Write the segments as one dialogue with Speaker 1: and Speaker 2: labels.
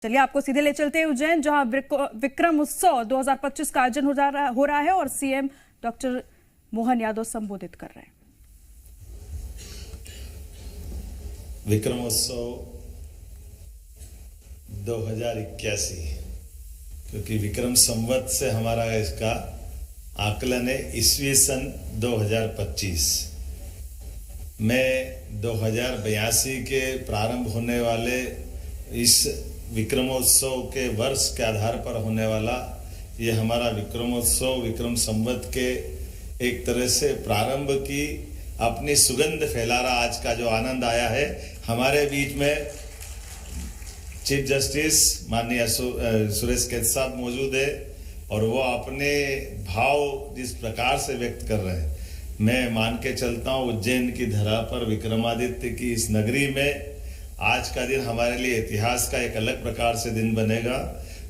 Speaker 1: चलिए आपको सीधे ले चलते हैं उज्जैन, जहां विक्रम उत्सव 2025 का आयोजन हो रहा है और सीएम डॉक्टर मोहन यादव संबोधित कर रहे हैं।
Speaker 2: विक्रमोत्सव 2081, क्योंकि विक्रम संवत से हमारा इसका आकलन है ईस्वी सन 2025 में 2082 के प्रारंभ होने वाले इस विक्रमोत्सव के वर्ष के आधार पर होने वाला ये हमारा विक्रमोत्सव विक्रम संवत के एक तरह से प्रारंभ की अपनी सुगंध फैला रहा। आज का जो आनंद आया है, हमारे बीच में चीफ जस्टिस माननीय सुरेश कैद साहब मौजूद है और वो अपने भाव जिस प्रकार से व्यक्त कर रहे हैं, मैं मान के चलता हूँ उज्जैन की धरा पर विक्रमादित्य की इस नगरी में आज का दिन हमारे लिए इतिहास का एक अलग प्रकार से दिन बनेगा।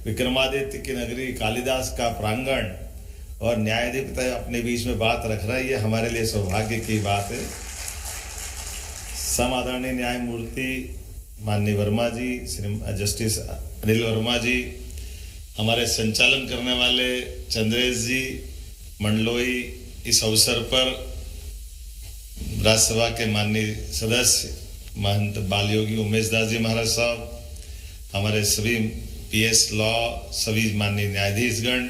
Speaker 2: विक्रमादित्य की नगरी, कालिदास का प्रांगण और न्यायाधिपति अपने बीच में बात रख रहा है, ये हमारे लिए सौभाग्य की बात है। समादरणीय न्यायमूर्ति माननीय वर्मा जी, श्री जस्टिस अनिल वर्मा जी, हमारे संचालन करने वाले चंद्रेश जी मंडलोई, इस अवसर पर राज्यसभा के माननीय सदस्य महंत बाल योगी उमेश दास जी महाराज साहब, हमारे सभी पीएस लॉ, सभी माननीय न्यायाधीशगण,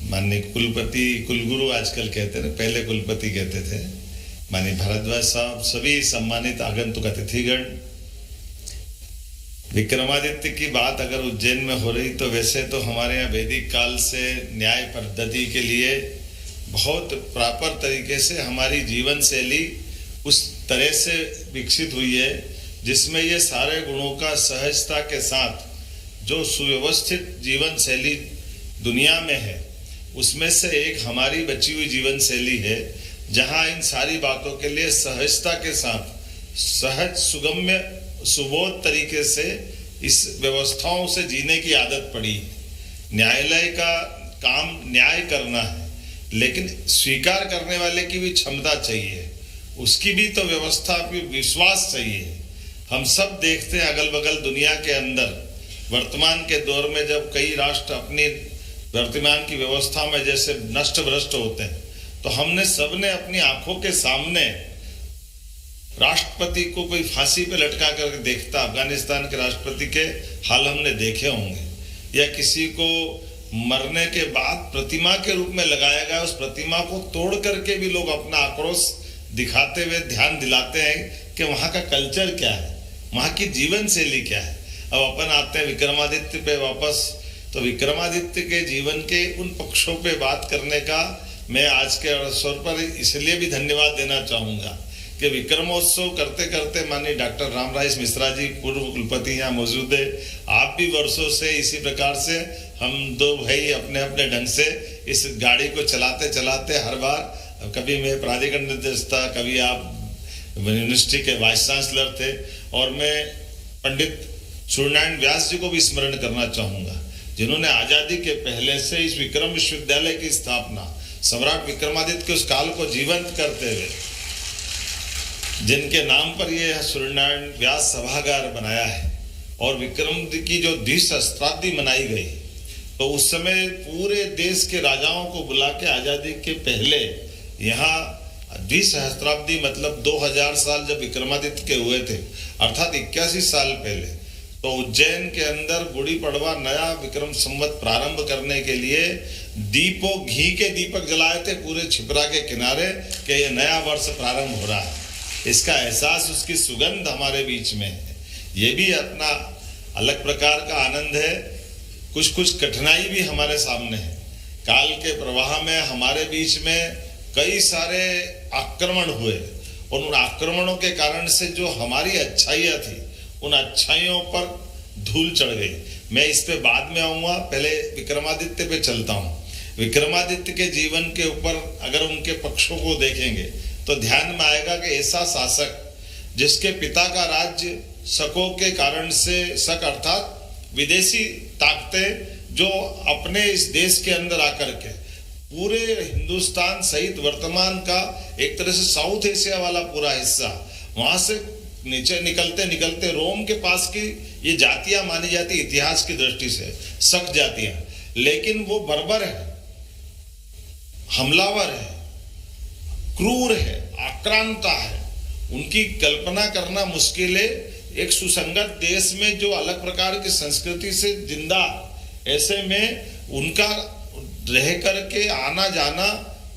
Speaker 2: माननीय कुलगुरु आजकल कहते हैं, पहले कुलपति कहते थे, माननीय भारद्वाज साहब, सभी सम्मानित आगंतुक अतिथिगण। विक्रमादित्य की बात अगर उज्जैन में हो रही तो वैसे तो हमारे यहाँ वैदिक काल से न्याय पद्धति के लिए बहुत प्रॉपर तरीके से हमारी जीवन शैली उस तरह से विकसित हुई है जिसमें ये सारे गुणों का सहजता के साथ जो सुव्यवस्थित जीवन शैली दुनिया में है, उसमें से एक हमारी बची हुई जीवन शैली है, जहां इन सारी बातों के लिए सहजता के साथ सहज सुगम्य सुबोध तरीके से इस व्यवस्थाओं से जीने की आदत पड़ी है। न्यायालय का काम न्याय करना है, लेकिन स्वीकार करने वाले की भी क्षमता चाहिए, उसकी भी तो व्यवस्था पे विश्वास चाहिए। हम सब देखते हैं अगल बगल दुनिया के अंदर वर्तमान के दौर में जब कई राष्ट्र अपनी वर्तमान की व्यवस्था में जैसे नष्ट भ्रष्ट होते हैं, तो हमने सबने अपनी आंखों के सामने राष्ट्रपति को कोई फांसी पे लटका कर देखता, अफगानिस्तान के राष्ट्रपति के हाल हमने देखे होंगे, या किसी को मरने के बाद प्रतिमा के रूप में लगाया गया, उस प्रतिमा को तोड़ करके भी लोग अपना आक्रोश दिखाते हुए ध्यान दिलाते हैं कि वहां का कल्चर क्या है, वहां की जीवन शैली क्या है। अब अपन आते हैं विक्रमादित्य पे वापस, तो विक्रमादित्य के जीवन के उन पक्षों पे बात करने का मैं आज के अवसर पर इसलिए भी धन्यवाद देना चाहूंगा कि विक्रमोत्सव करते करते माननीय डॉक्टर रामराइस मिश्रा जी पूर्व कुलपति यहाँ मौजूद है, आप भी वर्षों से इसी प्रकार से हम दो भाई अपने अपने ढंग से इस गाड़ी को चलाते चलाते हर बार, कभी मैं प्राधिकरण निर्देश था, कभी आप यूनिवर्सिटी के वाइस चांसलर थे, और मैं पंडित सूर्यनारायण व्यास जी को भी स्मरण करना चाहूंगा, जिन्होंने आजादी के पहले से इस विक्रम विश्वविद्यालय की स्थापना सम्राट विक्रमादित्य के उस काल को जीवंत करते हुए, जिनके नाम पर यह सूर्यनारायण व्यास सभागार बनाया है, और विक्रम की जो द्विसहस्त्राब्दी मनाई गई, तो उस समय पूरे देश के राजाओं को बुला के आजादी के पहले यहाँ द्विसहस्त्राब्दी मतलब 2000 साल जब विक्रमादित्य के हुए थे, अर्थात 81 साल पहले, तो उज्जैन के अंदर गुड़ी पड़वा नया विक्रम संवत प्रारंभ करने के लिए घी के दीपक जलाए थे पूरे छिपरा के किनारे कि यह नया वर्ष प्रारंभ हो रहा है। इसका एहसास, उसकी सुगंध हमारे बीच में है, ये भी अपना अलग प्रकार का आनंद है। कुछ कुछ कठिनाई भी हमारे सामने है, काल के प्रवाह में हमारे बीच में कई सारे आक्रमण हुए, और उन आक्रमणों के कारण से जो हमारी अच्छाइयाँ थी, उन अच्छाइयों पर धूल चढ़ गई। मैं इस पे बाद में आऊँगा, पहले विक्रमादित्य पे चलता हूँ। विक्रमादित्य के जीवन के ऊपर अगर उनके पक्षों को देखेंगे तो ध्यान में आएगा कि ऐसा शासक जिसके पिता का राज्य शकों के कारण से, शक अर्थात विदेशी ताकतें जो अपने इस देश के अंदर आकर के पूरे हिंदुस्तान सहित वर्तमान का एक तरह से साउथ एशिया वाला पूरा हिस्सा, वहां से नीचे निकलते निकलते रोम के पास की ये जातियां मानी जाती इतिहास की दृष्टि से सख्त जातियां, लेकिन वो बर्बर है, हमलावर है, क्रूर है, आक्रांता है। उनकी कल्पना करना मुश्किल है। एक सुसंगत देश में जो अलग प्रकार की संस्कृति से जिंदा, ऐसे में उनका रह करके आना जाना,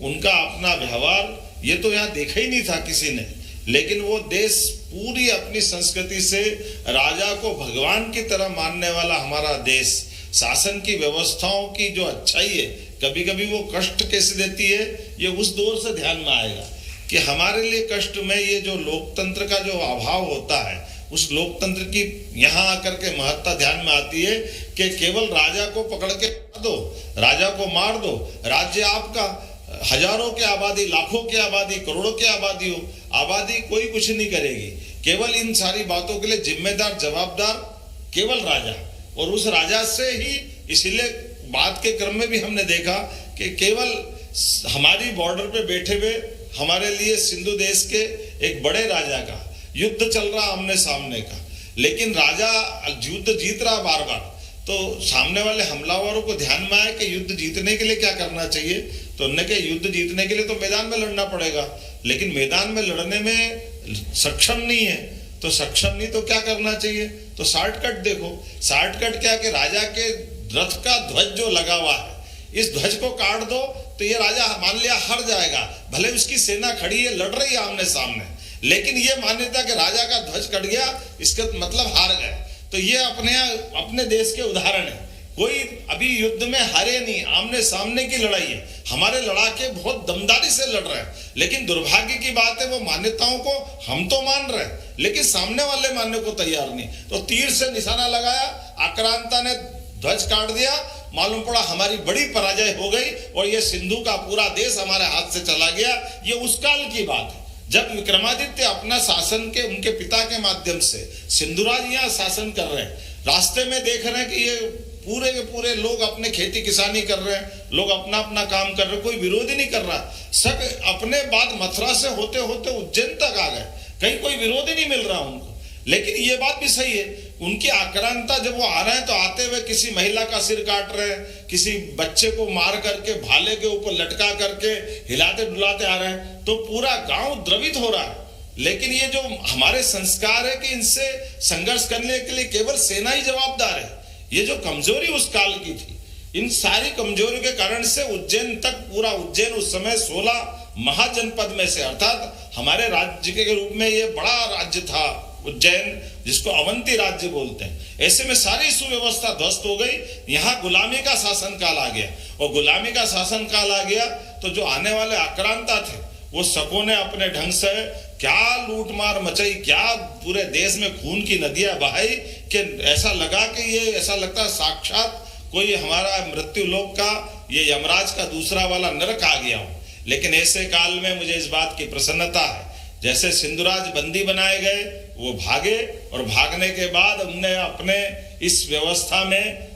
Speaker 2: उनका अपना व्यवहार, ये तो यहाँ देखा ही नहीं था किसी ने। लेकिन वो देश पूरी अपनी संस्कृति से राजा को भगवान की तरह मानने वाला हमारा देश, शासन की व्यवस्थाओं की जो अच्छाई है, कभी कभी वो कष्ट कैसे देती है, ये उस दौर से ध्यान में आएगा कि हमारे लिए कष्ट में ये जो लोकतंत्र का जो अभाव होता है, उस लोकतंत्र की यहाँ आकर के महत्ता ध्यान में आती है कि केवल राजा को पकड़ के दो, राजा को मार दो, राज्य आपका, हजारों की आबादी, लाखों की आबादी, करोड़ों की आबादी हो, आबादी कोई कुछ नहीं करेगी। केवल इन सारी बातों के लिए जिम्मेदार, जवाबदार केवल राजा, और उस राजा से ही, इसीलिए बात के क्रम में भी हमने देखा कि केवल हमारी बॉर्डर पे बैठे हुए हमारे लिए सिंधु देश के एक बड़े राजा का युद्ध चल रहा आमने सामने का, लेकिन राजा युद्ध जीत रहा बार बार, तो सामने वाले हमलावरों को ध्यान में आया कि युद्ध जीतने के लिए क्या करना चाहिए। तो उन्होंने कहा युद्ध जीतने के लिए तो मैदान में लड़ना पड़ेगा, लेकिन मैदान में लड़ने में सक्षम नहीं है, तो सक्षम नहीं तो क्या करना चाहिए, तो शॉर्टकट देखो। शॉर्टकट क्या कि राजा के रथ का ध्वज जो लगा हुआ है, इस ध्वज को काट दो तो ये राजा मान लिया हार जाएगा, भले उसकी सेना खड़ी है, लड़ रही है आमने सामने, लेकिन ये मान्यता कि राजा का ध्वज कट गया, इसका मतलब हार गए। तो ये अपने देश के उदाहरण है। कोई अभी युद्ध में हारे नहीं, आमने सामने की लड़ाई है, हमारे लड़ाके बहुत दमदारी से लड़ रहे हैं, लेकिन दुर्भाग्य की बात है वो मान्यताओं को हम तो मान रहे हैं, लेकिन सामने वाले मानने को तैयार नहीं। तो तीर से निशाना लगाया, आक्रांता ने ध्वज काट दिया, मालूम पड़ा हमारी बड़ी पराजय हो गई और ये सिंधु का पूरा देश हमारे हाथ से चला गया। ये उस काल की बात है जब विक्रमादित्य अपना शासन के, उनके पिता के माध्यम से सिंधुराज यहाँ शासन कर रहे हैं। रास्ते में देख रहे हैं कि ये पूरे के पूरे लोग अपने खेती किसानी कर रहे हैं, लोग अपना अपना काम कर रहे हैं, कोई विरोध ही नहीं कर रहा। सब अपने बाद मथुरा से होते होते उज्जैन तक आ गए, कहीं कोई विरोध ही नहीं मिल रहा उनको। लेकिन ये बात भी सही है, उनकी आक्रांता जब वो आ रहे हैं तो आते हुए किसी महिला का सिर काट रहे हैं, किसी बच्चे को मार करके भाले के ऊपर लटका करके हिलाते डुलाते आ रहे हैं, तो पूरा गांव द्रवित हो रहा है। लेकिन ये जो हमारे संस्कार है कि इनसे संघर्ष करने के लिए केवल सेना ही जवाबदार है, ये जो कमजोरी उस काल की थी, इन सारी कमजोरियों के कारण से उज्जैन तक, पूरा उज्जैन उस समय 16 महाजनपद में से, अर्थात हमारे राज्य के रूप में ये बड़ा राज्य था उज्जैन, जिसको अवंती राज्य बोलते हैं। ऐसे में सारी सुव्यवस्था ध्वस्त हो गई। यहाँ गुलामी का शासन काल आ गया, और गुलामी का शासन काल आ गया तो जो आने वाले आक्रांता थे वो सबों ने अपने ढंग से क्या लूटमार मचाई, क्या पूरे देश में खून की नदियां बहाई कि ऐसा लगा कि ये, ऐसा लगता साक्षात कोई हमारा मृत्यु लोक का, ये यमराज का दूसरा वाला नरक आ गया हो। लेकिन ऐसे काल में मुझे इस बात की प्रसन्नता है, जैसे सिंधुराज बंदी बनाए गए, वो भागे, और भागने के बाद उनने अपने इस व्यवस्था में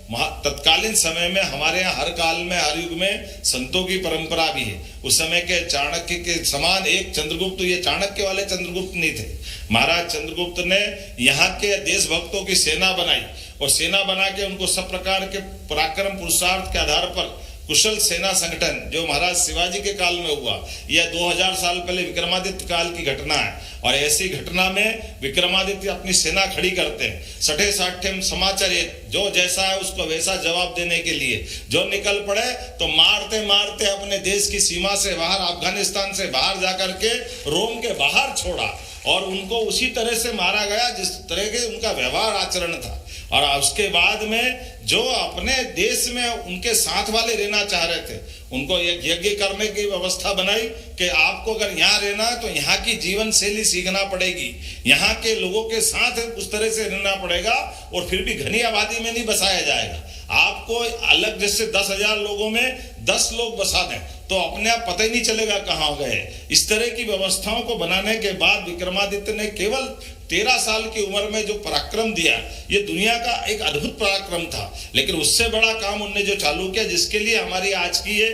Speaker 2: तत्कालीन समय में, हमारे यहाँ हर काल में, हर युग में संतों की परंपरा भी है। उस समय के चाणक्य के समान एक चंद्रगुप्त, ये चाणक्य वाले चंद्रगुप्त नहीं थे, महाराज चंद्रगुप्त ने यहाँ के देशभक्तों की सेना बनाई, और सेना बना के उनको सब प्रकार के पराक्रम पुरुषार्थ के आधार पर कुशल सेना संगठन, जो महाराज शिवाजी के काल में हुआ, यह 2000 साल पहले विक्रमादित्य काल की घटना है। और ऐसी घटना में विक्रमादित्य अपनी सेना खड़ी करते हैं, सठे साठे समाचार, जो जैसा है उसको वैसा जवाब देने के लिए जो निकल पड़े, तो मारते मारते अपने देश की सीमा से बाहर, अफगानिस्तान से बाहर जाकर के रोम के बाहर छोड़ा, और उनको उसी तरह से मारा गया जिस तरह के उनका व्यवहार आचरण था। और उसके बाद में जो अपने देश में उनके साथ वाले रहना चाह रहे थे, उनको एक यज्ञ करने की व्यवस्था बनाई कि आपको अगर यहाँ रहना है तो यहाँ की जीवन शैली सीखना पड़ेगी, यहाँ के लोगों के साथ उस तरह से रहना पड़ेगा, और फिर भी घनी आबादी में नहीं बसाया जाएगा। आपको अलग, जैसे 10,000 लोगों में 10 लोग बसा दें तो अपने आप पता ही नहीं चलेगा कहाँ गए। इस तरह की व्यवस्थाओं को बनाने के बाद विक्रमादित्य ने केवल 13 साल की उम्र में जो पराक्रम दिया, ये दुनिया का एक अद्भुत पराक्रम था। लेकिन उससे बड़ा काम उनने जो चालू किया, जिसके लिए हमारी आज की ये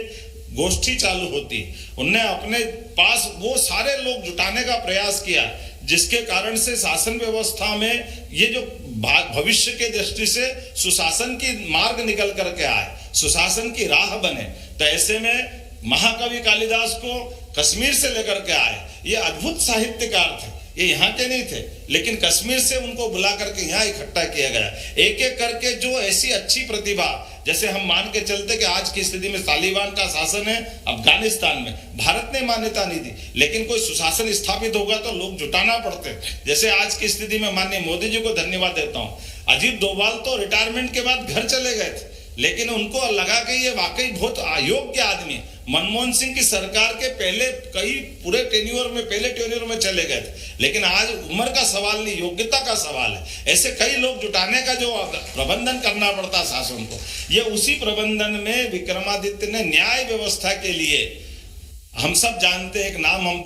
Speaker 2: गोष्ठी चालू होती, उनने अपने पास वो सारे लोग जुटाने का प्रयास किया जिसके कारण से शासन व्यवस्था में ये जो भविष्य के दृष्टि से सुशासन की मार्ग निकल करके आए, सुशासन की राह बने। तो ऐसे में महाकवि कालिदास को कश्मीर से लेकर के आए, ये अद्भुत साहित्यकार थे, ये यहाँ के नहीं थे, लेकिन कश्मीर से उनको बुला करके यहाँ इकट्ठा किया गया। एक एक करके जो ऐसी अच्छी प्रतिभा, जैसे हम मान के चलते कि आज की स्थिति में तालिबान का शासन है अफगानिस्तान में, भारत ने मान्यता नहीं दी, लेकिन कोई सुशासन स्थापित होगा तो लोग जुटाना पड़ते। जैसे आज की स्थिति में माननीय मोदी जी को धन्यवाद देता हूं। अजीत डोभाल तो रिटायरमेंट के बाद घर चले गए थे, लेकिन उनको लगा कि ये वाकई बहुत अयोग्य आदमी, मनमोहन सिंह की सरकार के पहले कई पूरे पहले टेन्योर में चले गए थे, लेकिन आज उम्र का सवाल नहीं, योग्यता का सवाल है। ऐसे कई लोग जुटाने का जो प्रबंधन करना पड़ता शासन को, ये उसी प्रबंधन में विक्रमादित्य ने न्याय व्यवस्था के लिए, हम सब जानते हैं, एक नाम हम